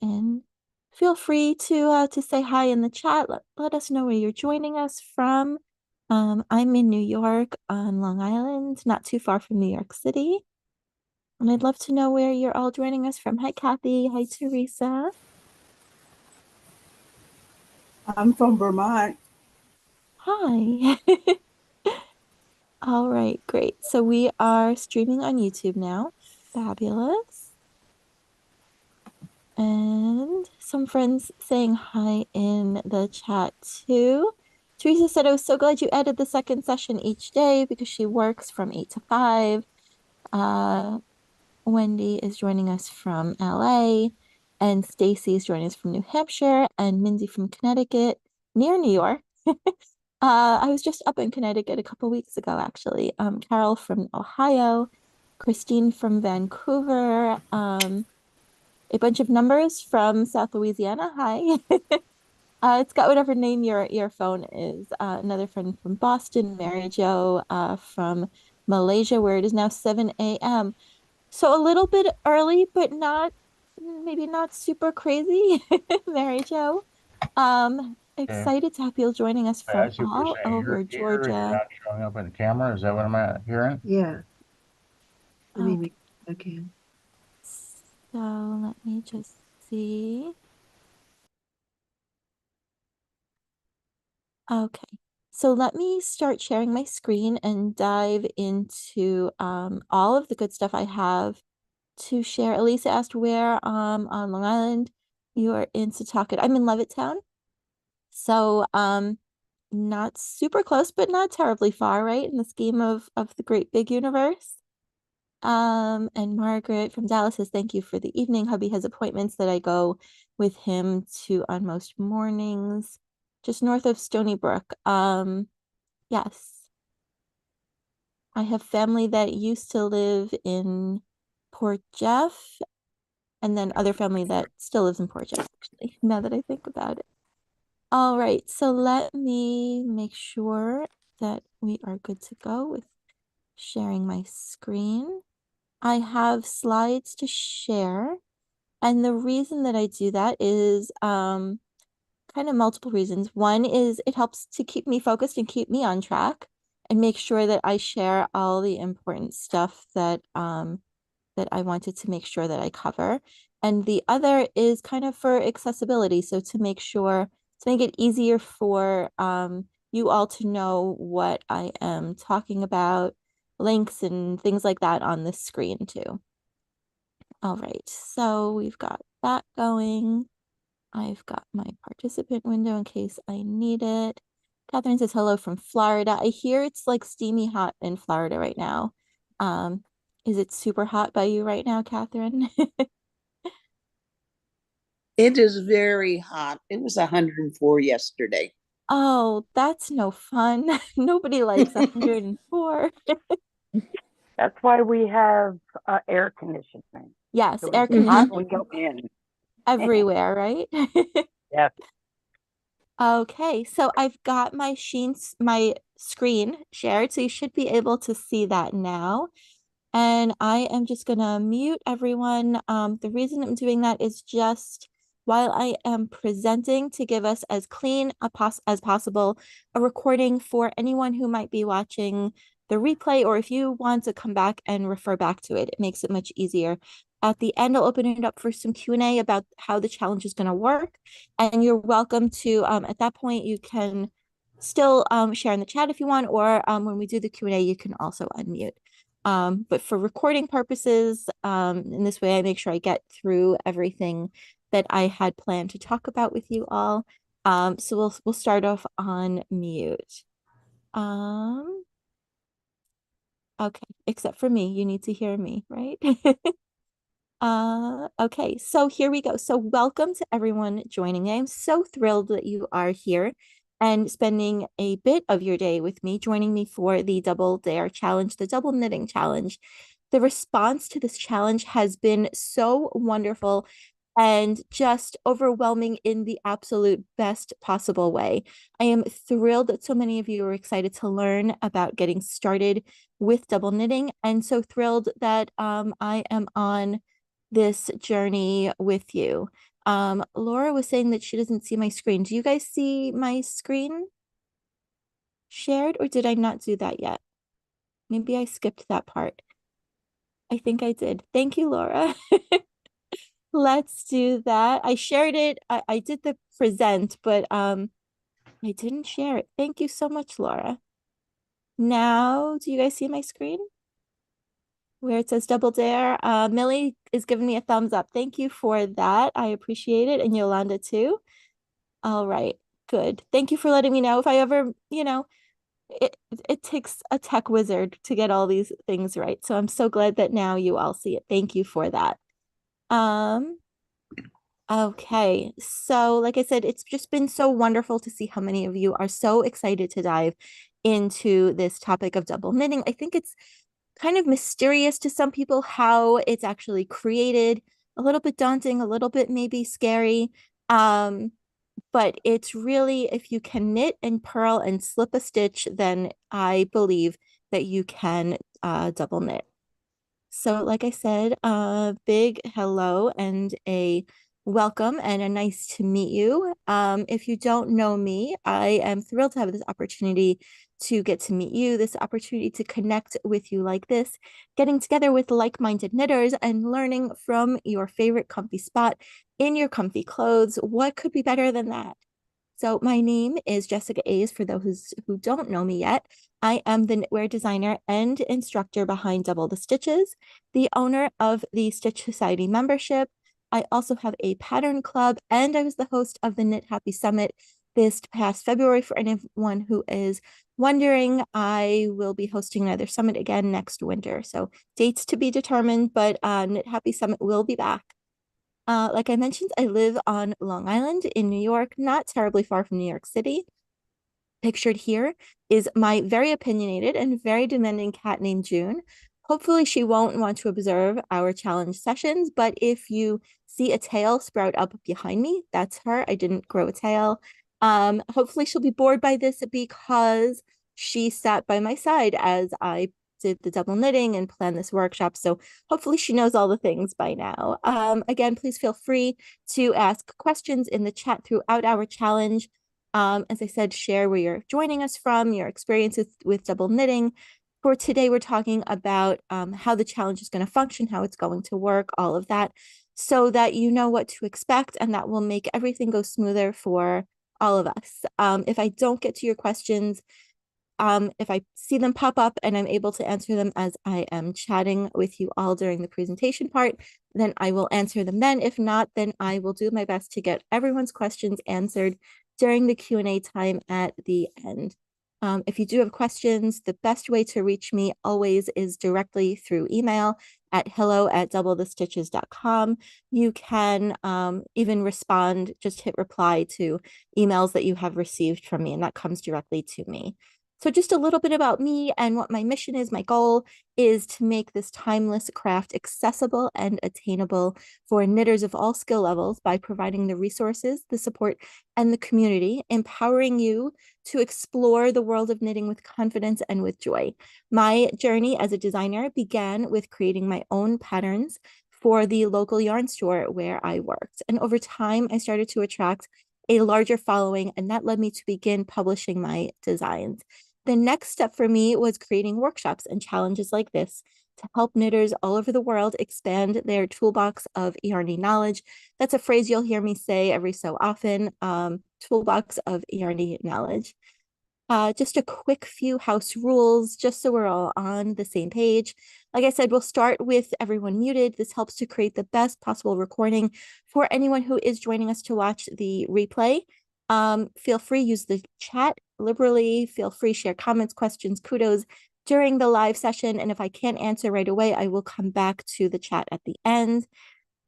in. Feel free to say hi in the chat. Let us know where you're joining us from. I'm in New York on Long Island, not too far from New York City. And I'd love to know where you're all joining us from. Hi, Kathy. Hi, Teresa. I'm from Vermont. Hi. All right, great. So we are streaming on YouTube now. Fabulous. And some friends saying hi in the chat too. Teresa said, I was so glad you added the second session each day because she works from 8 to 5. Uh, Wendy is joining us from LA, and Stacy is joining us from New Hampshire, and Mindy from Connecticut, near New York. I was just up in Connecticut a couple weeks ago, actually. Carol from Ohio, Christine from Vancouver, a bunch of numbers from South Louisiana. Hi. It's got whatever name your phone is. Another friend from Boston, Mary Jo, from Malaysia, where it is now 7 a.m. So a little bit early, but not maybe not super crazy, Mary Jo. Okay. Excited to have people joining us I from see what you're all saying. You're over here and you're Georgia. not showing up in the camera. Is that what I'm hearing? Yeah, let me Okay, make okay. so let me just see. Okay, so let me start sharing my screen and dive into all of the good stuff I have to share. Elisa asked where on Long Island you are in Setauket. I'm in Levittown, so not super close, but not terribly far, right? In the scheme of the great big universe. And Margaret from Dallas says, thank you for the evening. Hubby has appointments that I go with him to on most mornings, just north of Stony Brook. Yes, I have family that used to live in Port Jeff, and then other family that still lives in Port Jeff, actually, now that I think about it. All right, so let me make sure that we are good to go with sharing my screen. I have slides to share. And the reason that I do that is kind of multiple reasons. One is it helps to keep me focused and keep me on track and make sure that I share all the important stuff that I wanted to make sure that I cover. And the other is kind of for accessibility. So to make sure to make it easier for you all to know what I am talking about, links and things like that on the screen too. All right, so we've got that going. I've got my participant window in case I need it. Catherine says hello from Florida. I hear it's like steamy hot in Florida right now. Um, is it super hot by you right now, Catherine? It is very hot. It was 104 yesterday. Oh, that's no fun. Nobody likes 104. That's why we have air conditioning. Yes, So air it's hot conditioning when we go in. everywhere, right? Yes. Okay, so I've got my screen shared, so you should be able to see that now. And I am just gonna mute everyone. The reason I'm doing that is just while I am presenting to give us as clean as possible a recording for anyone who might be watching the replay, or if you want to come back and refer back to it, it makes it much easier. At the end, I'll open it up for some Q&A about how the challenge is going to work. And you're welcome to, at that point, you can still share in the chat if you want, or when we do the Q&A, you can also unmute. But for recording purposes, in this way, I make sure I get through everything that I had planned to talk about with you all. So we'll start off on mute. Okay, except for me, you need to hear me, right? Okay, so here we go. So welcome to everyone joining me. I'm so thrilled that you are here and spending a bit of your day with me, joining me for the Double Dare Challenge, the Double Knitting Challenge. The response to this challenge has been so wonderful and just overwhelming in the absolute best possible way. I am thrilled that so many of you are excited to learn about getting started with double knitting, and so thrilled that I am on this journey with you. Laura was saying that she doesn't see my screen. Do you guys see my screen shared, or did I not do that yet? Maybe I skipped that part. I think I did. Thank you, Laura. Let's do that. I shared it. I did the present, but I didn't share it. Thank you so much, Laura. Now, do you guys see my screen? Where it says Double Dare. Millie is giving me a thumbs up. Thank you for that. I appreciate it. And Yolanda too. All right, good. Thank you for letting me know. If I ever, it takes a tech wizard to get all these things right. So I'm so glad that now you all see it. Thank you for that. Okay, so like I said, it's just been so wonderful to see how many of you are so excited to dive into this topic of double knitting. I think it's kind of mysterious to some people how it's actually created, a little bit daunting, a little bit maybe scary. But it's really, if you can knit and purl and slip a stitch, then I believe that you can double knit. So like I said, a big hello and a welcome and a nice to meet you. If you don't know me, I am thrilled to have this opportunity to get to meet you, this opportunity to connect with you like this, getting together with like-minded knitters and learning from your favorite comfy spot in your comfy clothes. What could be better than that? So my name is Jessica A's, for those who don't know me yet. I am the knitwear designer and instructor behind Double the Stitches, the owner of the Stitch Society membership. I also have a pattern club, and I was the host of the Knit Happy Summit this past February. For anyone who is wondering, I will be hosting another summit again next winter. So dates to be determined, but Knit Happy Summit will be back. Like I mentioned, I live on Long Island in New York, not terribly far from New York City. Pictured here is my very opinionated and very demanding cat named June. Hopefully she won't want to observe our challenge sessions, but if you see a tail sprout up behind me, that's her. I didn't grow a tail. Hopefully she'll be bored by this because she sat by my side as I did the double knitting and planned this workshop. So hopefully she knows all the things by now. Again, please feel free to ask questions in the chat throughout our challenge. As I said, share where you're joining us from, your experiences with double knitting. For today, we're talking about how the challenge is going to function, how it's going to work, all of that, so that you know what to expect, and that will make everything go smoother for all of us. If I don't get to your questions, if I see them pop up and I'm able to answer them as I am chatting with you all during the presentation part, then I will answer them then. If not, then I will do my best to get everyone's questions answered during the Q&A time at the end. If you do have questions, the best way to reach me always is directly through email at hello@doublethestitches.com. You can even respond, just hit reply to emails that you have received from me, and that comes directly to me. So just a little bit about me and what my mission is. My goal is to make this timeless craft accessible and attainable for knitters of all skill levels by providing the resources, the support, and the community, empowering you to explore the world of knitting with confidence and with joy. My journey as a designer began with creating my own patterns for the local yarn store where I worked. And over time, I started to attract a larger following, and that led me to begin publishing my designs. The next step for me was creating workshops and challenges like this to help knitters all over the world expand their toolbox of yarny knowledge. That's a phrase you'll hear me say every so often, toolbox of yarny knowledge. Just a quick few house rules, just so we're all on the same page. Like I said, we'll start with everyone muted. This helps to create the best possible recording for anyone who is joining us to watch the replay. Feel free, use the chat liberally. Feel free, share comments, questions, kudos during the live session. And if I can't answer right away, I will come back to the chat at the end.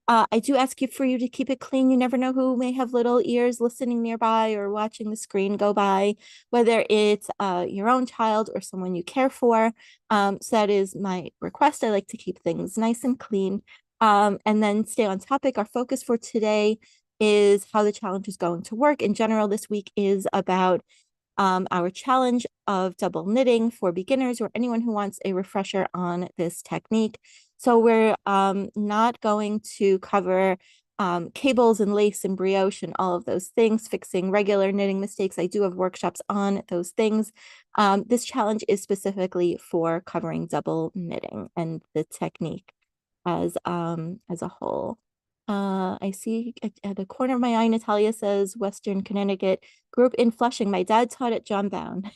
I do ask you for you to keep it clean. You never know who may have little ears listening nearby or watching the screen go by, whether it's your own child or someone you care for. So that is my request. I like to keep things nice and clean, and then stay on topic. Our focus for today is how the challenge is going to work. In general, this week is about our challenge of double knitting for beginners or anyone who wants a refresher on this technique. So we're not going to cover cables and lace and brioche and all of those things, fixing regular knitting mistakes. I do have workshops on those things. This challenge is specifically for covering double knitting and the technique as a whole. I see at the corner of my eye, Natalia says Western Connecticut, grew up in Flushing. My dad taught at John Bown.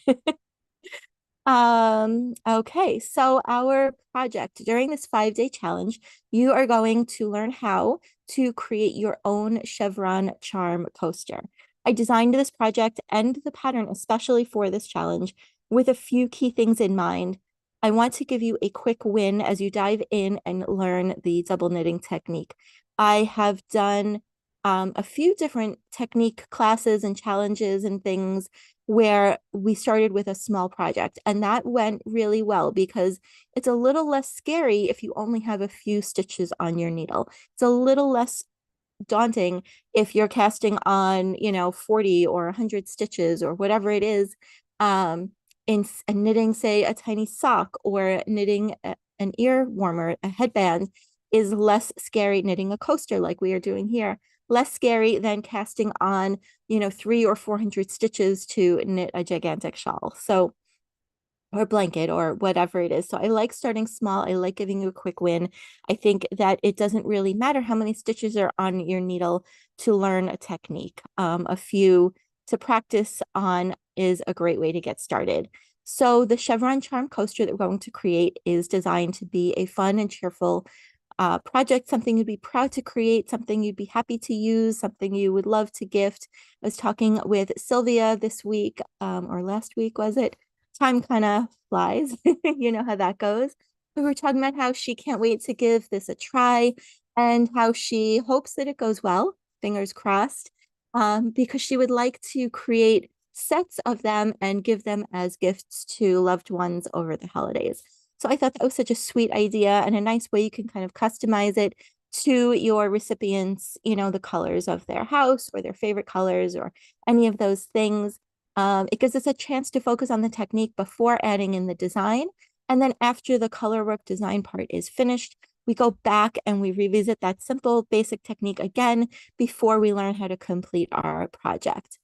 Okay, so our project during this 5-day challenge, you are going to learn how to create your own chevron charm coaster. I designed this project and the pattern especially for this challenge with a few key things in mind. I want to give you a quick win as you dive in and learn the double knitting technique. I have done a few different technique classes and challenges and things where we started with a small project, and that went really well because it's a little less scary if you only have a few stitches on your needle. It's a little less daunting if you're casting on, 40 or 100 stitches or whatever it is, in knitting, say, a tiny sock or knitting an ear warmer, a headband is less scary. Knitting a coaster like we are doing here, less scary than casting on 300 or 400 stitches to knit a gigantic shawl, so, or blanket or whatever it is. So I like starting small. I like giving you a quick win. I think that it doesn't really matter how many stitches are on your needle to learn a technique. A few to practice on is a great way to get started. So the chevron charm coaster that we're going to create is designed to be a fun and cheerful project, something you'd be proud to create, something you'd be happy to use, something you would love to gift. I was talking with Sylvia this week, or last week, was it? Time kind of flies. You know how that goes. We were talking about how she can't wait to give this a try and how she hopes that it goes well, fingers crossed, because she would like to create sets of them and give them as gifts to loved ones over the holidays. So I thought that was such a sweet idea and a nice way you can kind of customize it to your recipients, the colors of their house or their favorite colors or any of those things. It gives us a chance to focus on the technique before adding in the design. And then after the color work design part is finished, we go back and we revisit that simple basic technique again before we learn how to complete our project.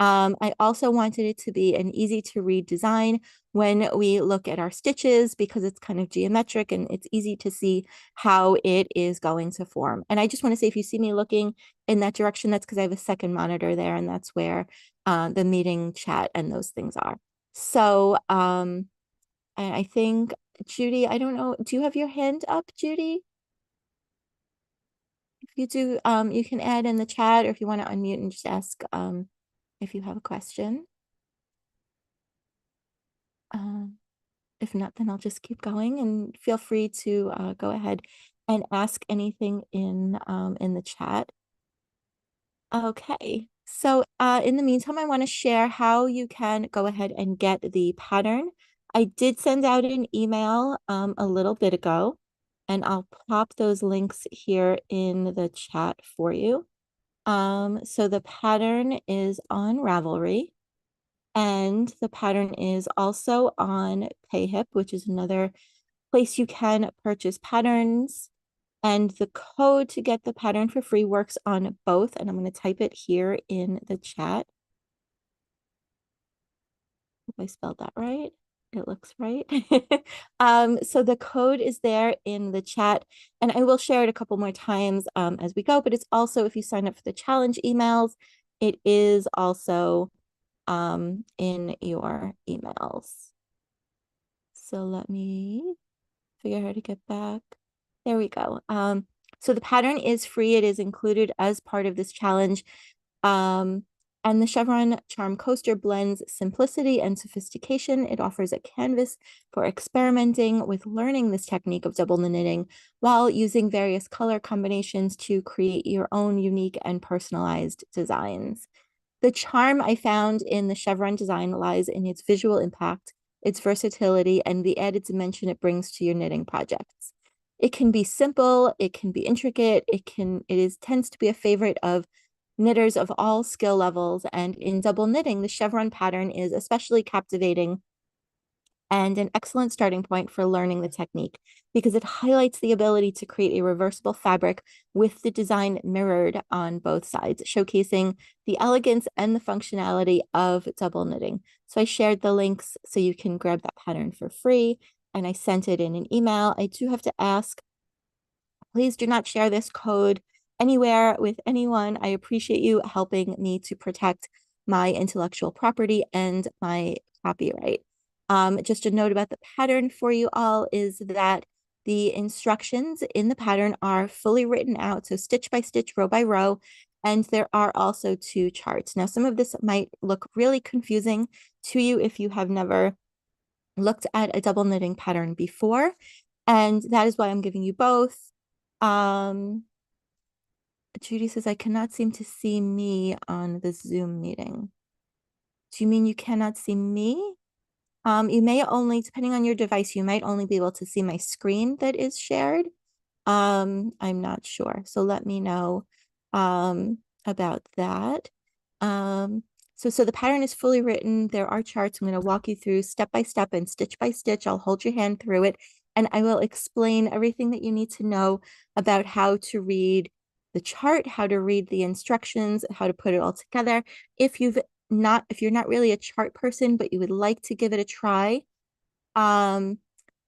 I also wanted it to be an easy to read design when we look at our stitches because it's kind of geometric and it's easy to see how it is going to form. And I just want to say, if you see me looking in that direction, that's because I have a second monitor there, and that's where the meeting chat and those things are. So I think, Judy, I don't know, do you have your hand up, Judy? If you do, you can add in the chat, or if you want to unmute and just ask if you have a question. If not, then I'll just keep going, and feel free to go ahead and ask anything in the chat. Okay, so in the meantime, I want to share how you can go ahead and get the pattern. I did send out an email a little bit ago, and I'll pop those links here in the chat for you. So the pattern is on Ravelry, and the pattern is also on Payhip, which is another place you can purchase patterns. And the code to get the pattern for free works on both, and I'm going to type it here in the chat. Hope I spelled that right. It looks right. So the code is there in the chat, and I will share it a couple more times as we go, but it's also, if you sign up for the challenge emails, it is also in your emails. So let me figure out how to get back. There we go. So the pattern is free. It is included as part of this challenge. And the chevron charm coaster blends simplicity and sophistication. It offers a canvas for experimenting with learning this technique of double knitting while using various color combinations to create your own unique and personalized designs. The charm I found in the chevron design lies in its visual impact, its versatility, and the added dimension it brings to your knitting projects. It can be simple, it can be intricate, tends to be a favorite of knitters of all skill levels, and in double knitting, the chevron pattern is especially captivating and an excellent starting point for learning the technique because it highlights the ability to create a reversible fabric with the design mirrored on both sides, showcasing the elegance and the functionality of double knitting. So I shared the links so you can grab that pattern for free, and I sent it in an email. I do have to ask, please do not share this code anywhere with anyone. I appreciate you helping me to protect my intellectual property and my copyright. Just a note about the pattern for you all is that the instructions in the pattern are fully written out, so stitch by stitch, row by row, and there are also 2 charts. Now, some of this might look really confusing to you if you have never looked at a double knitting pattern before, and that is why I'm giving you both. Judy says, I cannot seem to see me on the Zoom meeting. Do you mean you cannot see me? You may only, depending on your device, you might only be able to see my screen that is shared. I'm not sure. So let me know about that. So the pattern is fully written. There are charts. I'm going to walk you through step by step and stitch by stitch. I'll hold your hand through it, and I will explain everything that you need to know about how to read the chart, how to read the instructions, how to put it all together. If you're not really a chart person, but you would like to give it a try,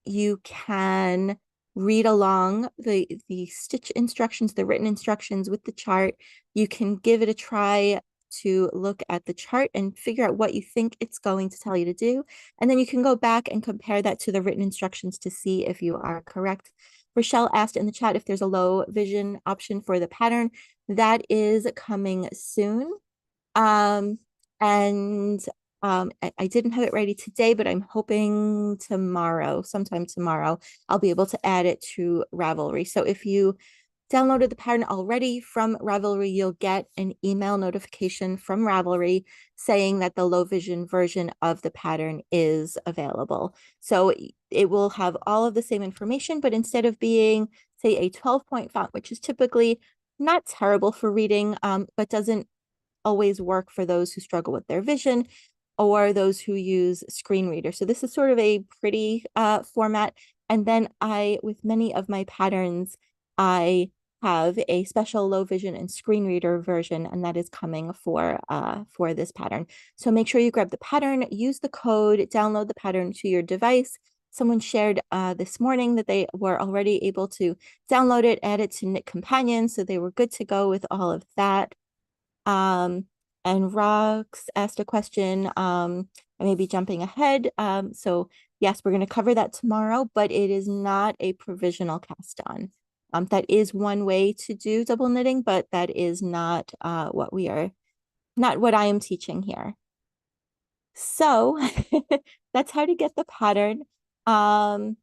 you can read along the stitch instructions, the written instructions with the chart. You can give it a try to look at the chart and figure out what you think it's going to tell you to do. And then you can go back and compare that to the written instructions to see if you are correct. Rochelle asked in the chat if there's a low vision option for the pattern. That is coming soon. I didn't have it ready today, but I'm hoping sometime tomorrow, I'll be able to add it to Ravelry. So if you downloaded the pattern already from Ravelry, you'll get an email notification from Ravelry saying that the low vision version of the pattern is available. So it will have all of the same information, but instead of being, say, a 12-point font, which is typically not terrible for reading, but doesn't always work for those who struggle with their vision or those who use screen reader. So this is sort of a pretty format. And then with many of my patterns, I have a special low vision and screen reader version, and that is coming for this pattern. So make sure you grab the pattern, use the code, download the pattern to your device. Someone shared this morning that they were already able to download it, add it to Knit Companion, so they were good to go with all of that. And Rox asked a question. I may be jumping ahead. So yes, we're going to cover that tomorrow, but it is not a provisional cast on. That is one way to do double knitting, but that is not what I am teaching here. So that's how to get the pattern. And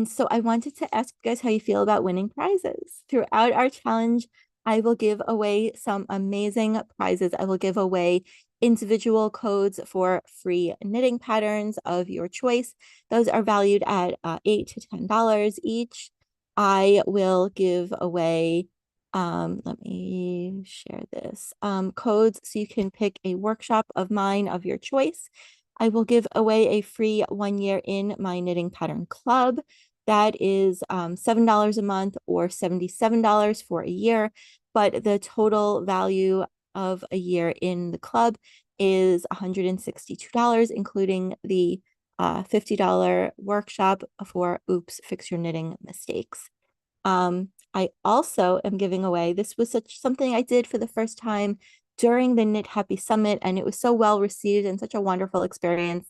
so I wanted to ask you guys how you feel about winning prizes. Throughout our challenge, I will give away some amazing prizes. I will give away individual codes for free knitting patterns of your choice. Those are valued at $8 to $10 each. I will give away, let me share this, codes so you can pick a workshop of mine of your choice. I will give away a free 1 year in my knitting pattern club. That is $7 a month or $77 for a year, but the total value of a year in the club is $162, including the $50 workshop for Oops, Fix Your Knitting Mistakes. I also am giving away, this was something I did for the first time during the Knit Happy Summit, and it was so well received and such a wonderful experience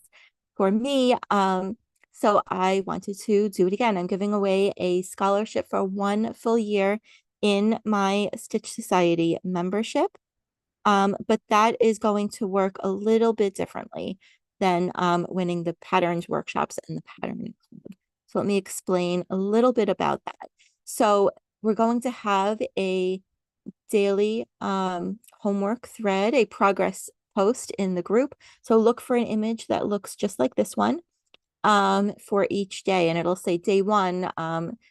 for me. So I wanted to do it again. I'm giving away a scholarship for 1 full year in my Stitch Society membership. But that is going to work a little bit differently than winning the patterns workshops and the pattern club. So let me explain a little bit about that. So we're going to have a daily homework thread, a progress post in the group. So look for an image that looks just like this one for each day, and it'll say day 1,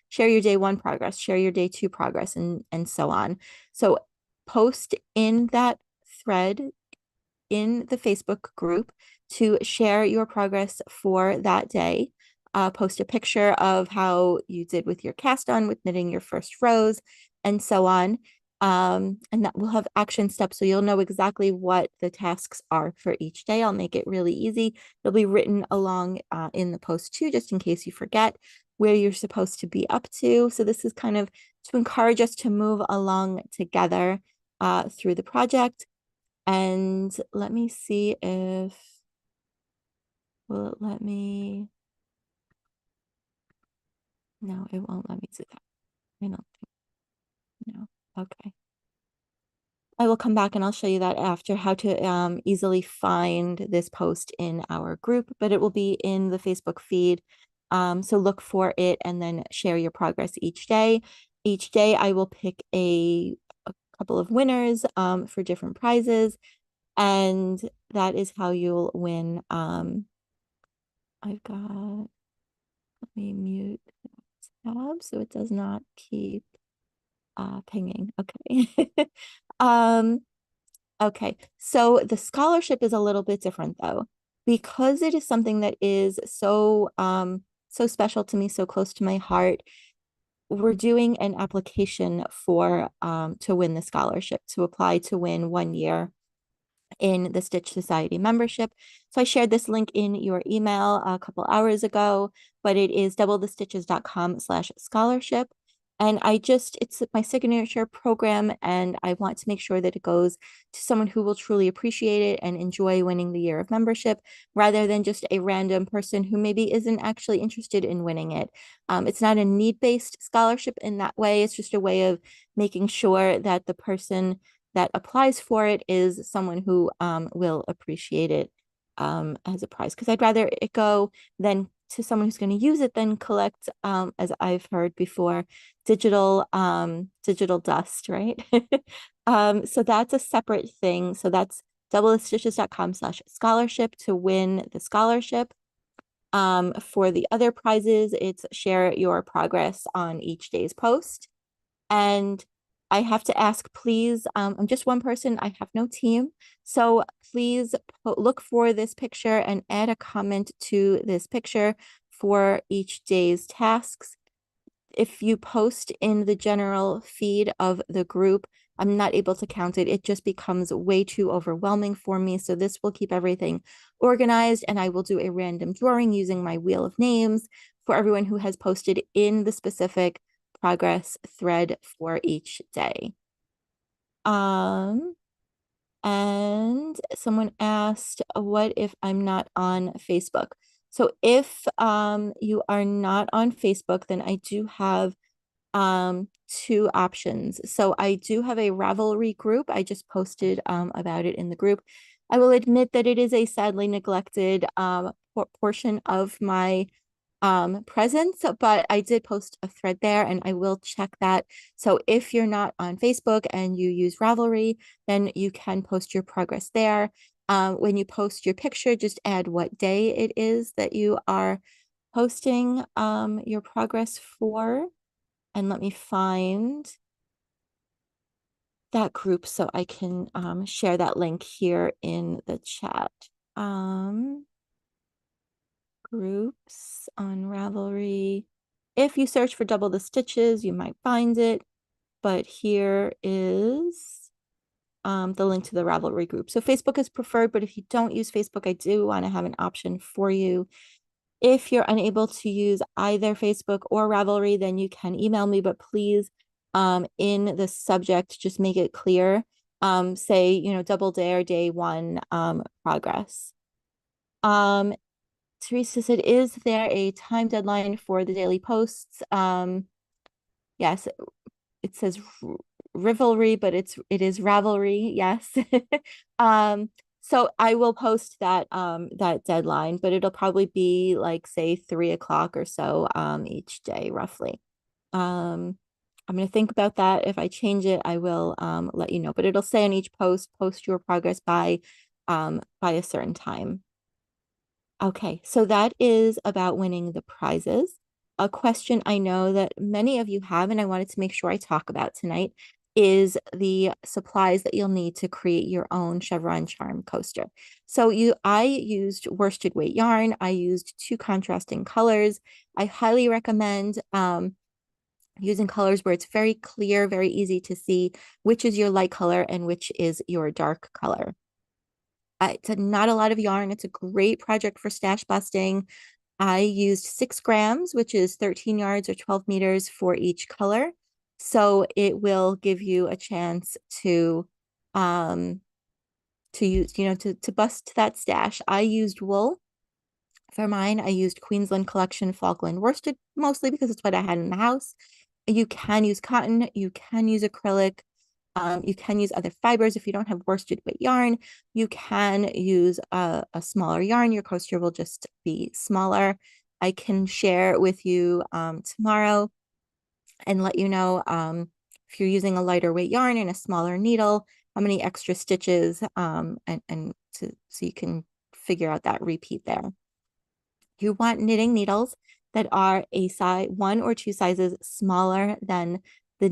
share your day 1 progress, share your day 2 progress, and so on. So post in that thread in the Facebook group to share your progress for that day. Post a picture of how you did with your cast on, with knitting your first rows, and so on. And that will have action steps, so you'll know exactly what the tasks are for each day. I'll make it really easy. It'll be written along in the post too, just in case you forget where you're supposed to be up to. So this is kind of to encourage us to move along together through the project. And let me see if, will it let me? No, it won't let me do that. I don't think, no, okay. I will come back and I'll show you that after, how to easily find this post in our group, but it will be in the Facebook feed. So look for it and then share your progress each day. Each day I will pick a couple of winners for different prizes, and that is how you'll win. I've got, let me mute tab so it does not keep pinging. Okay. Okay, so the scholarship is a little bit different though, because it is something that is so so special to me, so close to my heart. We're doing an application for to win the scholarship, to apply to win 1 year in the Stitch Society membership. So I shared this link in your email a couple hours ago, but it is doublethestitches.com/scholarship. And it's my signature program, and I want to make sure that it goes to someone who will truly appreciate it and enjoy winning the year of membership, rather than just a random person who maybe isn't actually interested in winning it. It's not a need-based scholarship in that way. It's just a way of making sure that the person that applies for it is someone who will appreciate it as a prize. Because I'd rather it go then to someone who's going to use it than collect, as I've heard before, digital dust, right? So that's a separate thing. So that's doublethestitches.com/scholarship to win the scholarship. For the other prizes, it's share your progress on each day's post. And I have to ask, please, I'm just one person, I have no team. So please look for this picture and add a comment to this picture for each day's tasks. If you post in the general feed of the group, I'm not able to count it. It just becomes way too overwhelming for me. So this will keep everything organized, and I will do a random drawing using my wheel of names for everyone who has posted in the specific progress thread for each day. And someone asked, what if I'm not on Facebook? So if you are not on Facebook, then I do have two options. So I do have a Ravelry group. I just posted about it in the group. I will admit that it is a sadly neglected portion of my presence, but I did post a thread there and I will check that. So if you're not on Facebook and you use Ravelry, then you can post your progress there. When you post your picture, just add what day it is that you are posting your progress for. And let me find that group so I can share that link here in the chat. Groups on Ravelry. If you search for Double the Stitches, you might find it, but here is the link to the Ravelry group. So Facebook is preferred, but if you don't use Facebook, I do want to have an option for you. If you're unable to use either Facebook or Ravelry, then you can email me, but please, in the subject, just make it clear. Say, Double Dare Day 1 progress. Teresa said, is there a time deadline for the daily posts? Yes, it says Rivalry, but it is Ravelry. Yes. So I will post that that deadline, but it'll probably be like, say, 3 o'clock or so each day, roughly. I'm going to think about that. If I change it, I will let you know, but it'll say on each post your progress by a certain time. Okay, so that is about winning the prizes. A question I know that many of you have, and I wanted to make sure I talk about tonight, is the supplies that you'll need to create your own chevron charm coaster. So I used worsted weight yarn. I used 2 contrasting colors. I highly recommend using colors where it's very clear, very easy to see which is your light color and which is your dark color. It's not a lot of yarn. It's a great project for stash busting. I used 6 grams, which is 13 yards or 12 meters for each color. So it will give you a chance to use, to bust that stash. I used wool for mine. I used Queensland Collection Falkland worsted mostly because it's what I had in the house. You can use cotton, you can use acrylic, you can use other fibers. If you don't have worsted weight yarn, you can use a smaller yarn. Your coaster will just be smaller. I can share with you tomorrow and let you know if you're using a lighter weight yarn and a smaller needle, how many extra stitches so you can figure out that repeat there. You want knitting needles that are a size 1 or 2 sizes smaller than the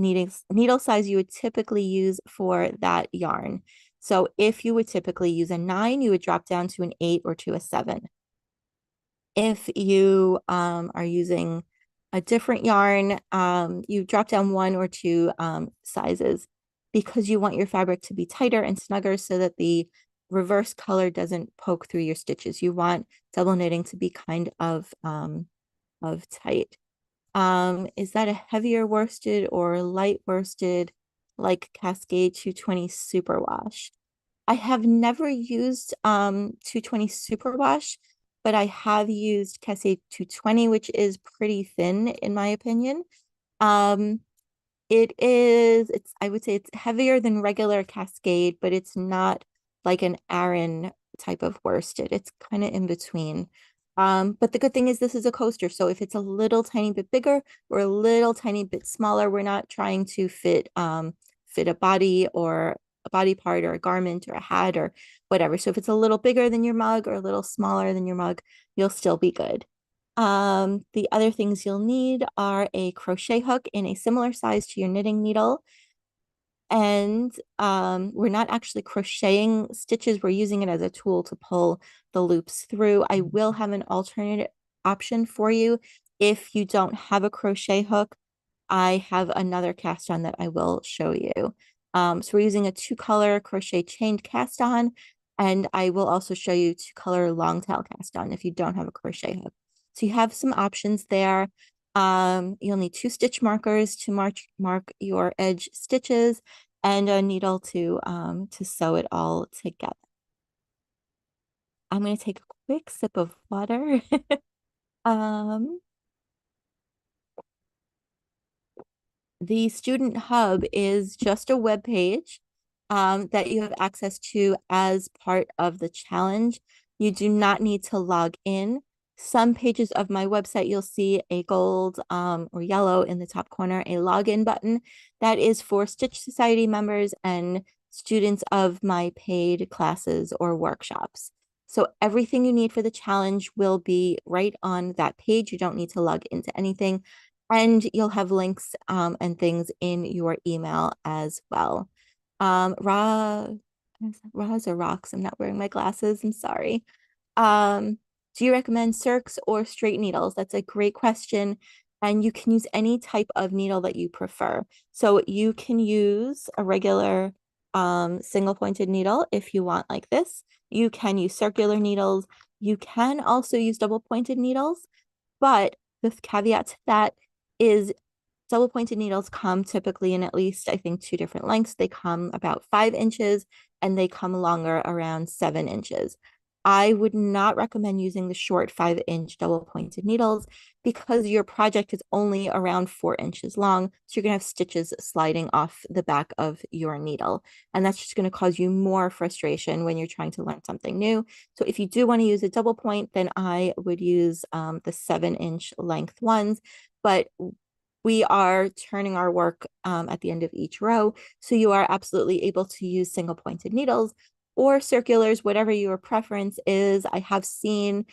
needle size you would typically use for that yarn. So if you would typically use a 9, you would drop down to an 8 or to a 7. If you are using a different yarn, you drop down 1 or 2 sizes because you want your fabric to be tighter and snugger so that the reverse color doesn't poke through your stitches. You want double knitting to be kind of tight. Is that a heavier worsted or light worsted like Cascade 220 Superwash? I have never used 220 Superwash, but I have used Cascade 220, which is pretty thin in my opinion. I would say it's heavier than regular Cascade, but it's not like an Aran type of worsted. It's kind of in between. But the good thing is this is a coaster. So if it's a little tiny bit bigger or a little tiny bit smaller, we're not trying to fit a body or a body part or a garment or a hat or whatever. So if it's a little bigger than your mug or a little smaller than your mug, you'll still be good. The other things you'll need are a crochet hook in a similar size to your knitting needle. And we're not actually crocheting stitches. We're using it as a tool to pull the loops through. I will have an alternate option for you. If you don't have a crochet hook, I have another cast on that I will show you. So we're using a 2-color crochet chained cast on, and I will also show you 2-color long tail cast on if you don't have a crochet hook. So you have some options there. You'll need 2 stitch markers to mark your edge stitches and a needle to sew it all together. I'm going to take a quick sip of water. The Student Hub is just a web page that you have access to as part of the challenge. You do not need to log in. Some pages of my website, you'll see a gold or yellow in the top corner, a login button. That is for Stitch Society members and students of my paid classes or workshops. So everything you need for the challenge will be right on that page. You don't need to log into anything. And you'll have links and things in your email as well. Roz or Rocks, I'm not wearing my glasses, I'm sorry. Do you recommend circs or straight needles? That's a great question. And you can use any type of needle that you prefer. So you can use a regular single pointed needle if you want like this. You can use circular needles. You can also use double pointed needles, but the caveat to that is double pointed needles come typically in at least, I think, 2 different lengths. They come about 5 inches and they come longer around 7 inches. I would not recommend using the short 5-inch double pointed needles because your project is only around 4 inches long. So you're going to have stitches sliding off the back of your needle. And that's just going to cause you more frustration when you're trying to learn something new. So if you do want to use a double point, then I would use the 7-inch length ones. But we are turning our work at the end of each row. So you are absolutely able to use single pointed needles or circulars, whatever your preference is. I have seen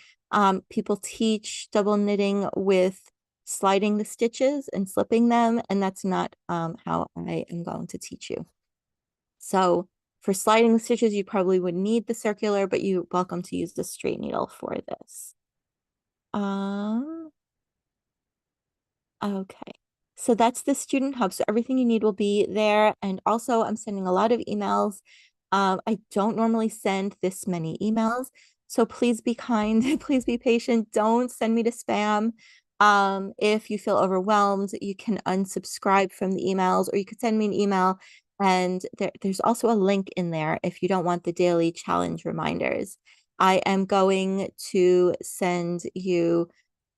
people teach double knitting with sliding the stitches and slipping them, and that's not how I am going to teach you. So for sliding the stitches, you probably would need the circular, but you're welcome to use the straight needle for this. Okay, so that's the Student Hub. So everything you need will be there. And also I'm sending a lot of emails. I don't normally send this many emails, so please be kind, please be patient. Don't send me to spam. If you feel overwhelmed, you can unsubscribe from the emails, or you could send me an email, and there's also a link in there if you don't want the daily challenge reminders. I am going to send you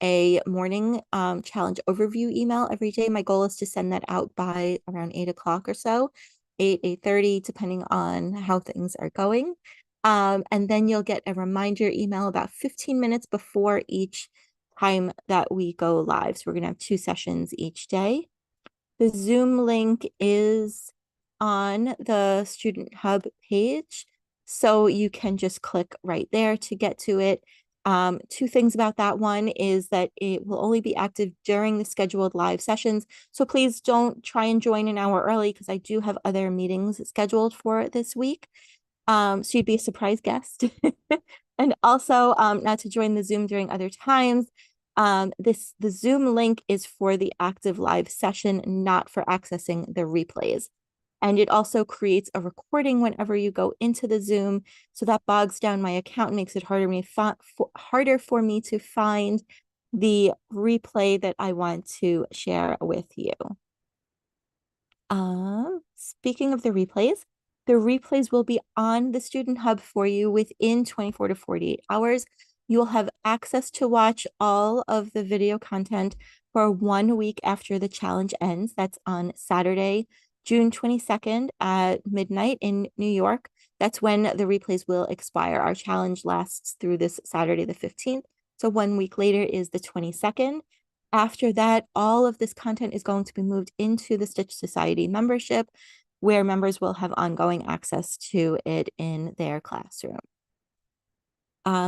a morning challenge overview email every day. My goal is to send that out by around 8 o'clock or so, 8:30, depending on how things are going. And then you'll get a reminder email about 15 minutes before each time that we go live. So we're going to have 2 sessions each day. The Zoom link is on the Student Hub page, so you can just click right there to get to it. 2 things about that. One is that it will only be active during the scheduled live sessions. So please don't try and join an hour early, because I do have other meetings scheduled for this week. So you'd be a surprise guest. And also not to join the Zoom during other times. The Zoom link is for the active live session, not for accessing the replays. And it also creates a recording whenever you go into the Zoom. So that bogs down my account and makes it harder for me to find the replay that I want to share with you. Speaking of the replays will be on the Student Hub for you within 24 to 48 hours. You will have access to watch all of the video content for 1 week after the challenge ends. That's on Saturday, June 22nd at midnight in New York. That's when the replays will expire. Our challenge lasts through this Saturday, the 15th. So 1 week later is the 22nd. After that, all of this content is going to be moved into the Stitch Society membership, where members will have ongoing access to it in their classroom.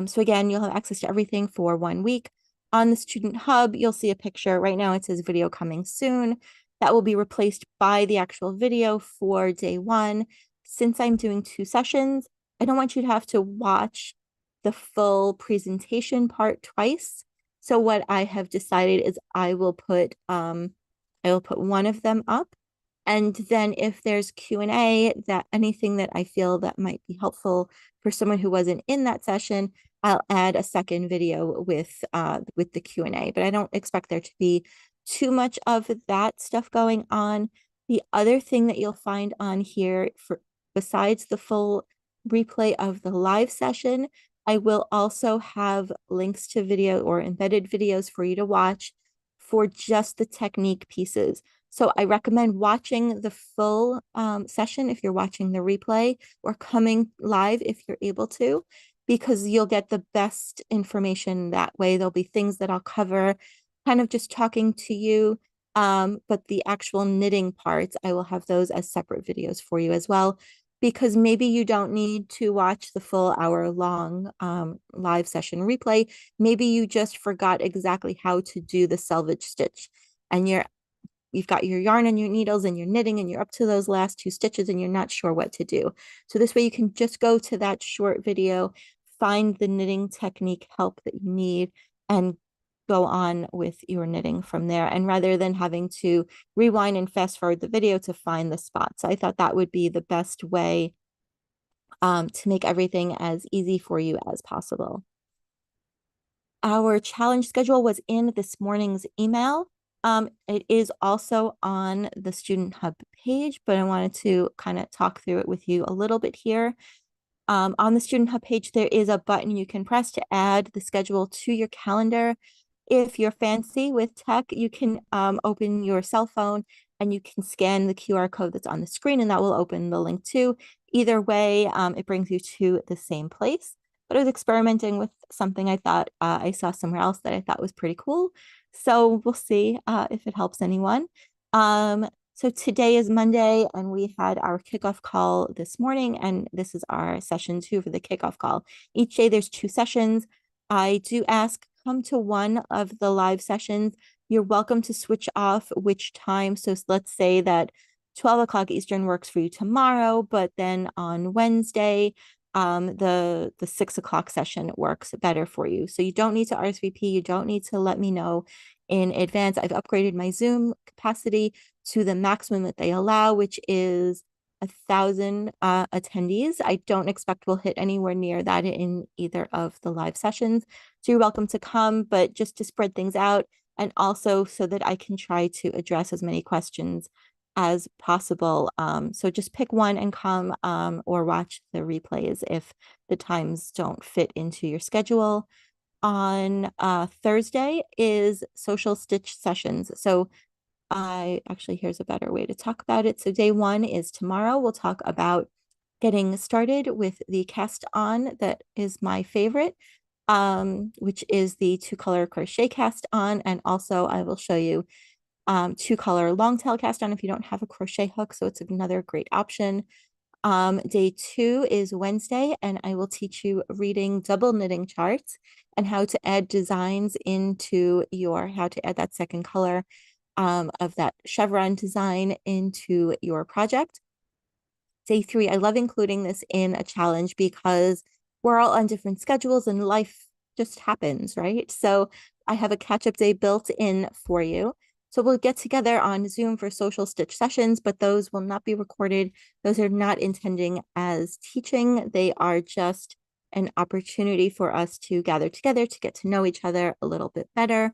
So again, you'll have access to everything for 1 week. On the Student Hub, you'll see a picture. Right now it says video coming soon. That will be replaced by the actual video for day 1. Since I'm doing 2 sessions, I don't want you to have to watch the full presentation part twice. So what I have decided is I will put one of them up. And then if there's Q&A, that anything that I feel that might be helpful for someone who wasn't in that session, I'll add a second video with the Q&A. But I don't expect there to be too much of that stuff going on. The other thing that you'll find on here, besides the full replay of the live session, I will also have links to video or embedded videos for you to watch for just the technique pieces. So I recommend watching the full session if you're watching the replay, or coming live if you're able to, because you'll get the best information that way. There'll be things that I'll cover kind of just talking to you, but the actual knitting parts, I will have those as separate videos for you as well, because maybe you don't need to watch the full hour-long live session replay. Maybe you just forgot exactly how to do the selvage stitch, and you've got your yarn and your needles and you're knitting and you're up to those last 2 stitches and you're not sure what to do. So this way you can just go to that short video, find the knitting technique help that you need, and go on with your knitting from there. And rather than having to rewind and fast forward the video to find the spots, I thought that would be the best way to make everything as easy for you as possible. Our challenge schedule was in this morning's email. It is also on the Student Hub page, but I wanted to kind of talk through it with you a little bit here. On the Student Hub page, there is a button you can press to add the schedule to your calendar. If you're fancy with tech, you can open your cell phone and you can scan the QR code that's on the screen, and that will open the link too. Either way, it brings you to the same place. But I was experimenting with something I thought I saw somewhere else that I thought was pretty cool. So we'll see if it helps anyone. So today is Monday, and we had our kickoff call this morning, and this is our session 2 for the kickoff call. Each day there's 2 sessions. I do ask, come to one of the live sessions. You're welcome to switch off which time. So let's say that 12 o'clock Eastern works for you tomorrow, but then on Wednesday, the 6 o'clock session works better for you. So you don't need to RSVP. You don't need to let me know in advance. I've upgraded my Zoom capacity to the maximum that they allow, which is 1,000 attendees. I don't expect we'll hit anywhere near that in either of the live sessions. So you're welcome to come, but just to spread things out, and also so that I can try to address as many questions as possible. So just pick one and come, or watch the replays if the times don't fit into your schedule. On Thursday is social stitch sessions. So here's a better way to talk about it. So day one is tomorrow. We'll talk about getting started with the cast on that is my favorite, which is the 2-color crochet cast on. And also I will show you 2-color long tail cast on if you don't have a crochet hook. So it's another great option. Day 2 is Wednesday, and I will teach you reading double knitting charts and how to add designs into how to add that second color of that chevron design into your project. Day 3, I love including this in a challenge because we're all on different schedules and life just happens, right? So I have a catch-up day built in for you. So we'll get together on Zoom for social stitch sessions, but those will not be recorded. Those are not intending as teaching. They are just an opportunity for us to gather together to get to know each other a little bit better.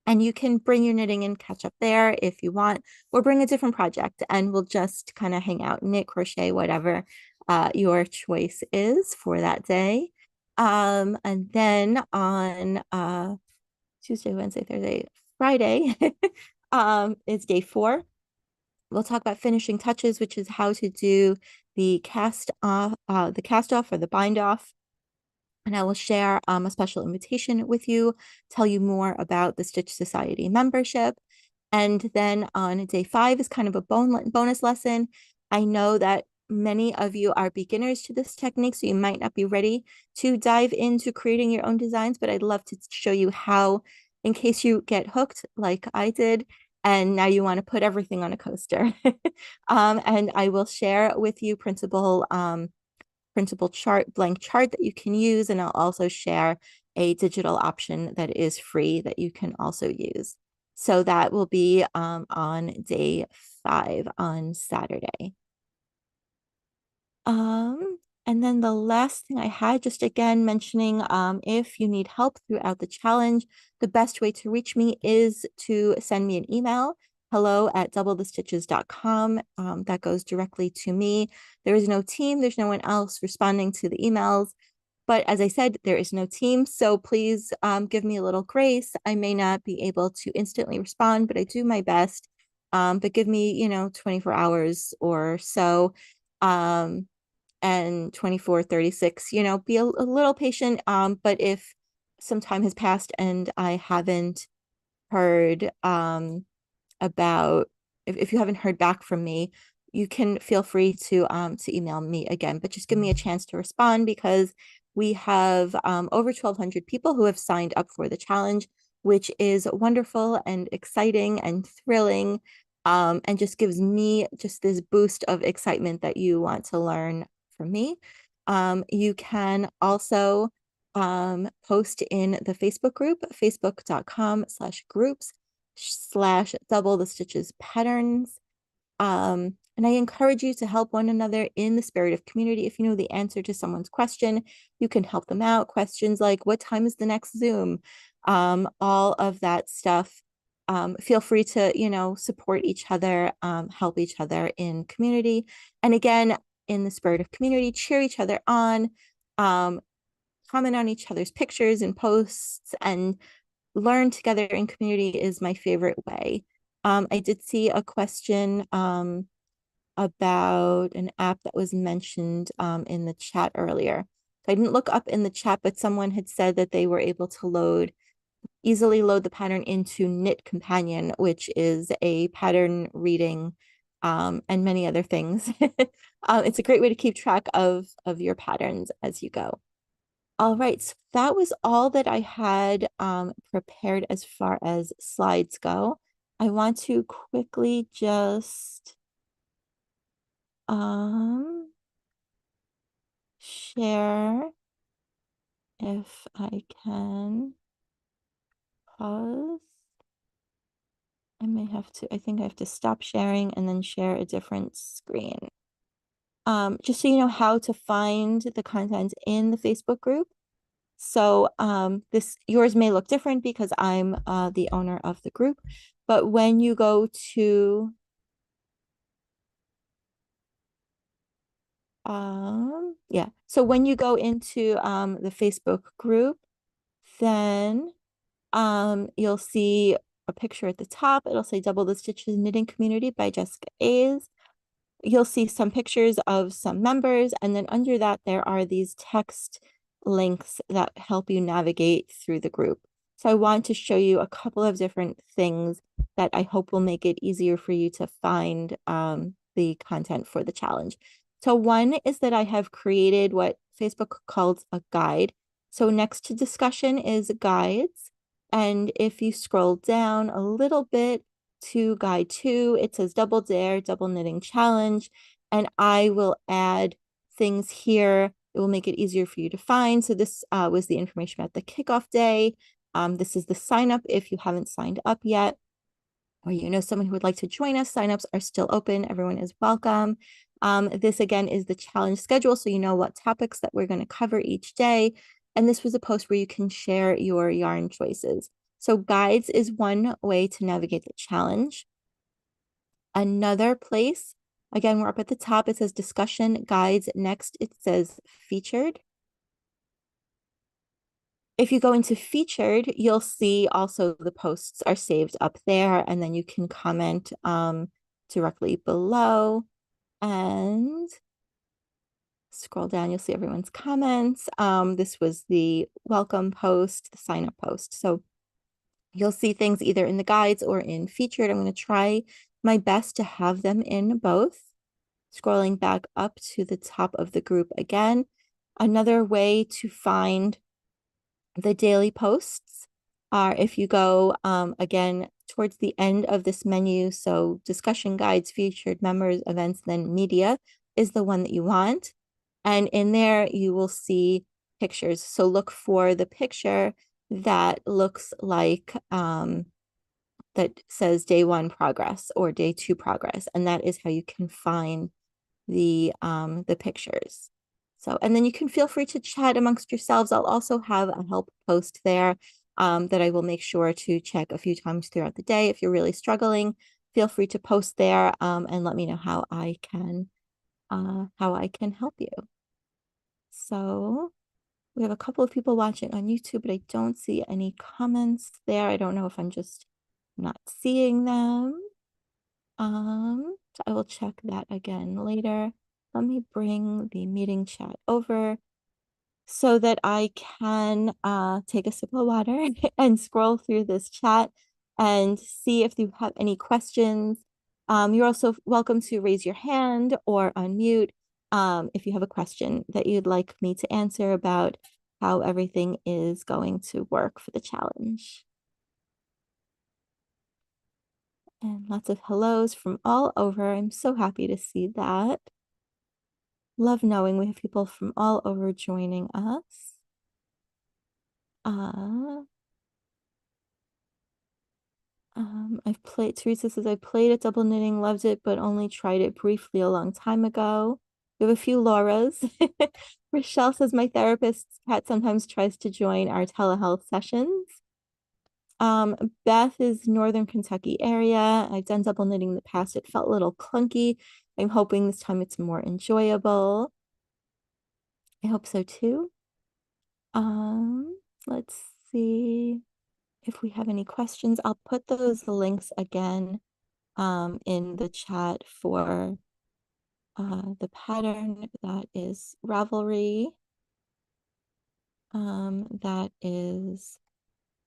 And you can bring your knitting and catch up there if you want, or bring a different project and we'll just kind of hang out, knit, crochet, whatever your choice is for that day. And then on Tuesday, Wednesday, Thursday, Friday is day 4. We'll talk about finishing touches, which is how to do the cast off or the bind off. And I will share a special invitation with you, tell you more about the Stitch Society membership. And then on day 5 is kind of a bonus lesson. I know that many of you are beginners to this technique, so you might not be ready to dive into creating your own designs, but I'd love to show you how, in case you get hooked like I did, and now you want to put everything on a coaster. And I will share with you printable blank chart that you can use, and I'll also share a digital option that is free that you can also use. So that will be on day 5 on Saturday. And then the last thing I had, just again mentioning, if you need help throughout the challenge, the best way to reach me is to send me an email, hello@doublethestitches.com. That goes directly to me. There is no team. There's no one else responding to the emails. But as I said, there is no team. So please give me a little grace. I may not be able to instantly respond, but I do my best. But give me, 24 hours or so. And 24, 36, be a little patient. But if some time has passed and I haven't heard about, if you haven't heard back from me, you can feel free to email me again, but just give me a chance to respond, because we have over 1,200 people who have signed up for the challenge, which is wonderful and exciting and thrilling, and just gives me just this boost of excitement that you want to learn from me. You can also post in the Facebook group, facebook.com/groups/double the stitches patterns. And I encourage you to help one another in the spirit of community. If you know the answer to someone's question, you can help them out. Questions like, what time is the next Zoom? All of that stuff. Feel free to, support each other, help each other in community. And again, in the spirit of community, cheer each other on, comment on each other's pictures and posts, and learn together in community is my favorite way. I did see a question about an app that was mentioned in the chat earlier. So I didn't look up in the chat, but someone had said that they were able to easily load the pattern into Knit Companion, which is a pattern reading and many other things. It's a great way to keep track of your patterns as you go. All right, so that was all that I had prepared as far as slides go. I want to quickly just share if I can pause. I think I have to stop sharing and then share a different screen. Just so you know how to find the content in the Facebook group. So yours may look different because I'm the owner of the group, but when you go to so when you go into the Facebook group, then you'll see a picture at the top. It'll say Double the Stitches Knitting Community by Jessica A's. You'll see some pictures of some members, and then under that there are these text links that help you navigate through the group. So I want to show you a couple of different things that I hope will make it easier for you to find the content for the challenge. So one is that I have created what Facebook calls a guide. So next to discussion is guides. And if you scroll down a little bit to guide 2, it says Double Dare, Double Knitting Challenge. And I will add things here. It will make it easier for you to find. So this was the information about the kickoff day. This is the sign up if you haven't signed up yet, or you know someone who would like to join us. Signups are still open. Everyone is welcome. This again is the challenge schedule, so you know what topics that we're going to cover each day. And this was a post where you can share your yarn choices. So guides is one way to navigate the challenge. Another place, again, we're up at the top, it says discussion guides. Next, it says featured. If you go into featured, you'll see also the posts are saved up there, and then you can comment directly below and scroll down. You'll see everyone's comments. This was the welcome post, the sign up post. So you'll see things either in the guides or in featured. I'm going to try my best to have them in both. Scrolling back up to the top of the group again. Another way to find the daily posts are if you go again towards the end of this menu. So discussion guides, featured, members, events, then media is the one that you want. And in there you will see pictures. So look for the picture that looks like that says day 1 progress or day 2 progress. And that is how you can find the pictures. So, and then you can feel free to chat amongst yourselves. I'll also have a help post there that I will make sure to check a few times throughout the day. If you're really struggling, feel free to post there and let me know how I can help you. So we have a couple of people watching on YouTube, but I don't see any comments there. I don't know if I'm just not seeing them. So I will check that again later. Let me bring the meeting chat over so that I can take a sip of water and scroll through this chat and see if you have any questions. You're also welcome to raise your hand or unmute if you have a question that you'd like me to answer about how everything is going to work for the challenge. And lots of hellos from all over. I'm so happy to see that. Love knowing we have people from all over joining us. Teresa says, I played at Double Knitting, loved it, but only tried it briefly a long time ago. We have a few Lauras. Rochelle says, my therapist's cat sometimes tries to join our telehealth sessions. Beth is Northern Kentucky area. I've done double knitting in the past. It felt a little clunky. I'm hoping this time it's more enjoyable. I hope so too. Let's see if we have any questions. I'll put those links again in the chat for the pattern. That is Ravelry. That is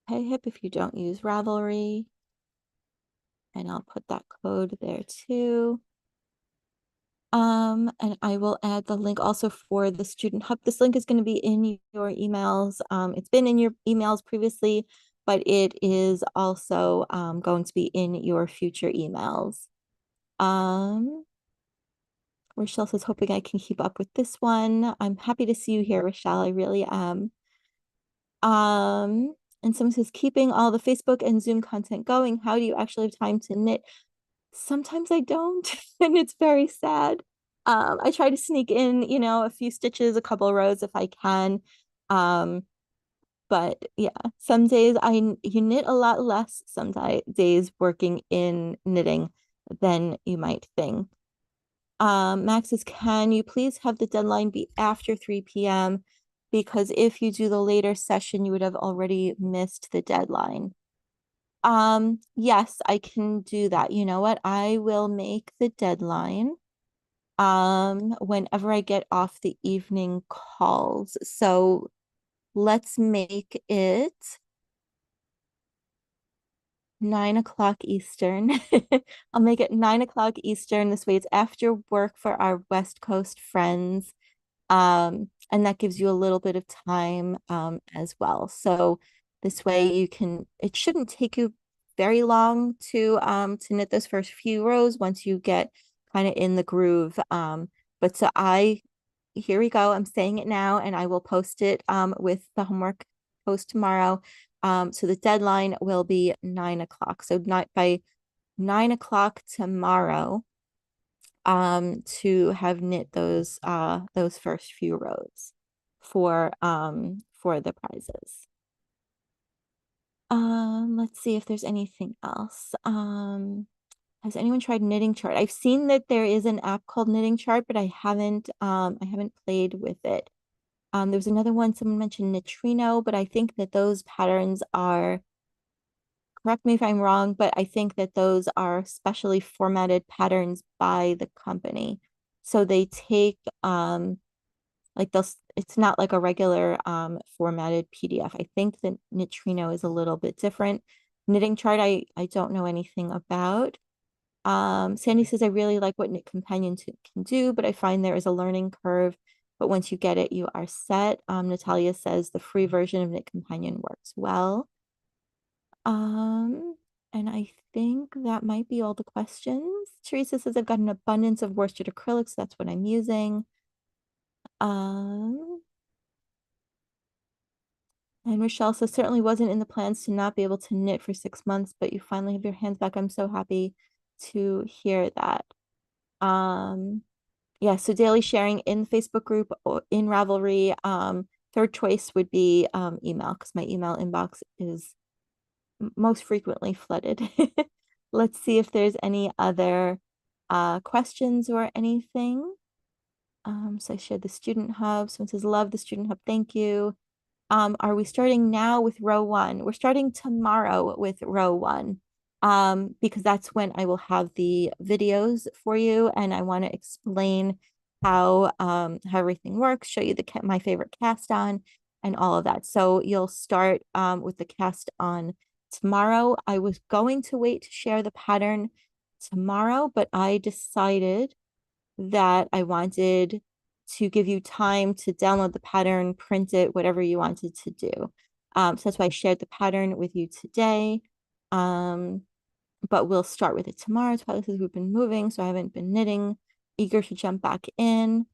PayHip if you don't use Ravelry. And I'll put that code there too. And I will add the link also for the Student Hub. This link is going to be in your emails. It's been in your emails previously, but it is also going to be in your future emails. Rochelle says, hoping I can keep up with this one. I'm happy to see you here, Rochelle. I really am. And someone says, keeping all the Facebook and Zoom content going, how do you actually have time to knit? Sometimes I don't, and it's very sad. I try to sneak in, a few stitches, a couple rows if I can. But yeah, some days you knit a lot less some days working in knitting than you might think. Max says, can you please have the deadline be after 3 p.m.? Because if you do the later session, you would have already missed the deadline. Yes, I can do that. You know what? I will make the deadline whenever I get off the evening calls. So let's make it 9 o'clock Eastern. I'll make it 9 o'clock Eastern. This way it's after work for our West Coast friends. And that gives you a little bit of time as well. So this way it shouldn't take you very long to knit those first few rows once you get kind of in the groove. But so here we go. I'm saying it now, and I will post it with the homework post tomorrow. So the deadline will be 9 o'clock. So not by 9 o'clock tomorrow, to have knit those first few rows for the prizes. Let's see if there's anything else. Has anyone tried Knitting Chart? I've seen that there is an app called Knitting Chart, but I haven't played with it. There's another one, someone mentioned Neutrino, but I think that those patterns are, correct me if I'm wrong, but I think that those are specially formatted patterns by the company. So they take like it's not like a regular formatted PDF. I think that Neutrino is a little bit different. Knitting Chart, I don't know anything about. Sandy says, I really like what Knit Companion can do, but I find there is a learning curve. But once you get it, you are set. Natalia says the free version of Knit Companion works well. And I think that might be all the questions. Teresa says, I've got an abundance of worsted acrylics. That's what I'm using. And Rochelle says, certainly wasn't in the plans to not be able to knit for 6 months, but you finally have your hands back. I'm so happy to hear that. Yeah, so daily sharing in Facebook group or in Ravelry. Third choice would be email, because my email inbox is most frequently flooded. Let's see if there's any other questions or anything. So I shared the Student Hub. Someone says, love the Student Hub. Thank you. Are we starting now with row 1? We're starting tomorrow with row 1. Because that's when I will have the videos for you, and I want to explain how everything works, show you my favorite cast on and all of that. So you'll start with the cast on tomorrow. I was going to wait to share the pattern tomorrow, but I decided that I wanted to give you time to download the pattern, print it, whatever you wanted to do. So that's why I shared the pattern with you today. But we'll start with it tomorrow. Twilight says, we've been moving, so I haven't been knitting. Eager to jump back in.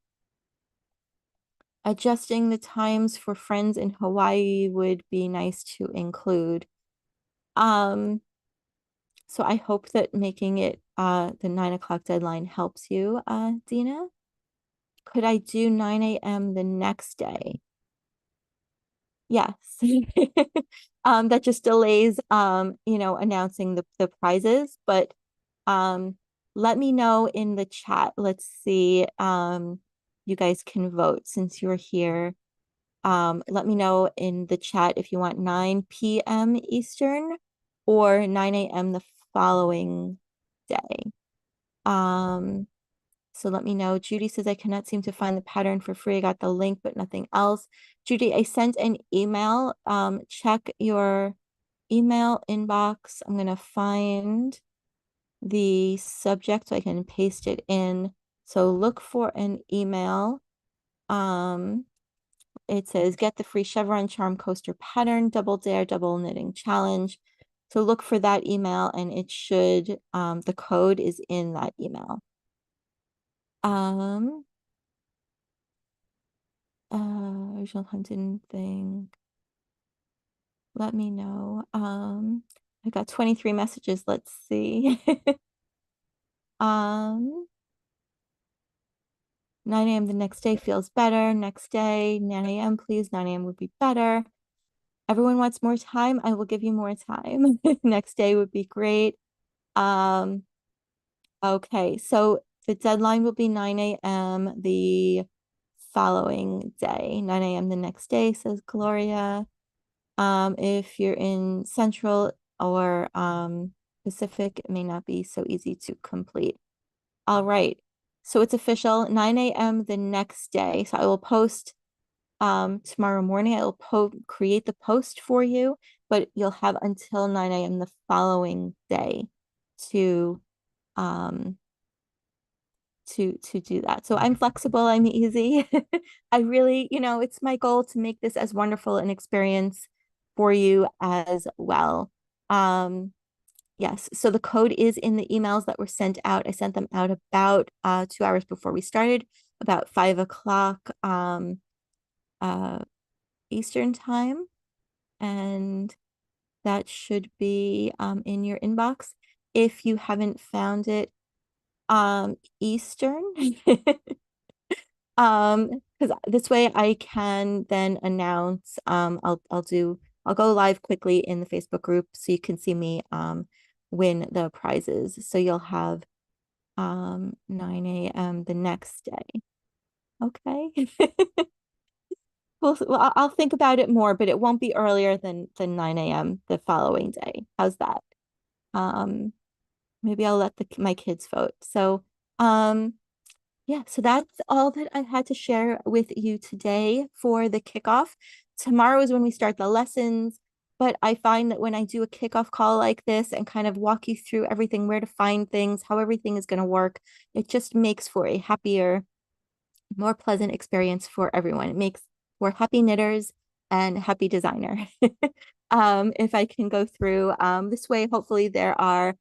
Adjusting the times for friends in Hawaii would be nice to include. So I hope that making it the 9 o'clock deadline helps you, Dina. Could I do 9 a.m. the next day? Yes. That just delays announcing the prizes, but let me know in the chat. Let's see. You guys can vote since you're here. Let me know in the chat if you want 9 p.m. Eastern or 9 a.m. the following day. So let me know. Judy says, I cannot seem to find the pattern for free. I got the link, but nothing else. Judy, I sent an email. Check your email inbox. I'm going to find the subject so I can paste it in. So look for an email. It says get the free chevron charm coaster pattern, double dare, double knitting challenge. So look for that email and it should, the code is in that email. Original Hunting thing. Let me know. I got 23 messages. Let's see. 9 a.m. the next day feels better. Next day, 9 a.m. please. 9 a.m. would be better. Everyone wants more time. I will give you more time. Next day would be great. Okay, so the deadline will be 9 a.m. the following day. 9 a.m. the next day, says Gloria. If you're in Central or Pacific, it may not be so easy to complete. All right. So it's official, 9 a.m. the next day. So I will post tomorrow morning. I will create the post for you, but you'll have until 9 a.m. the following day to do that. So I'm flexible, I'm easy. I really, it's my goal to make this as wonderful an experience for you as well. Yes, so the code is in the emails that were sent out. I sent them out about 2 hours before we started, about 5 o'clock Eastern time. And that should be in your inbox. If you haven't found it, Eastern, because this way I can then announce, I'll go live quickly in the Facebook group so you can see me win the prizes. So you'll have 9 a.m. the next day. Okay. Well, I'll think about it more, but it won't be earlier than 9 a.m. the following day. How's that? Maybe I'll let my kids vote. So yeah, so that's all that I had to share with you today for the kickoff. Tomorrow is when we start the lessons, but I find that when I do a kickoff call like this and kind of walk you through everything, where to find things, how everything is going to work, it just makes for a happier, more pleasant experience for everyone. It makes for happy knitters and happy designer. If I can go through this way, hopefully there are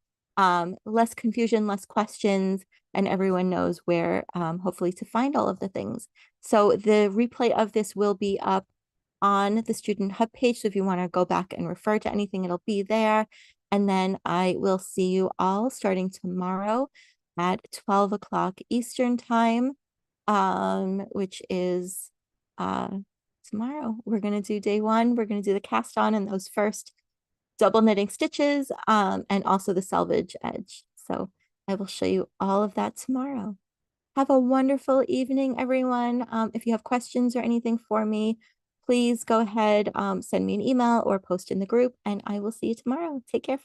less confusion, less questions, and everyone knows where hopefully to find all of the things. So the replay of this will be up on the Student Hub page. So if you want to go back and refer to anything, it'll be there. And then I will see you all starting tomorrow at 12 o'clock Eastern time, which is tomorrow. We're going to do day 1. We're going to do the cast on and those first double knitting stitches, and also the selvage edge. So I will show you all of that tomorrow. Have a wonderful evening, everyone. If you have questions or anything for me, please go ahead, send me an email or post in the group, and I will see you tomorrow. Take care.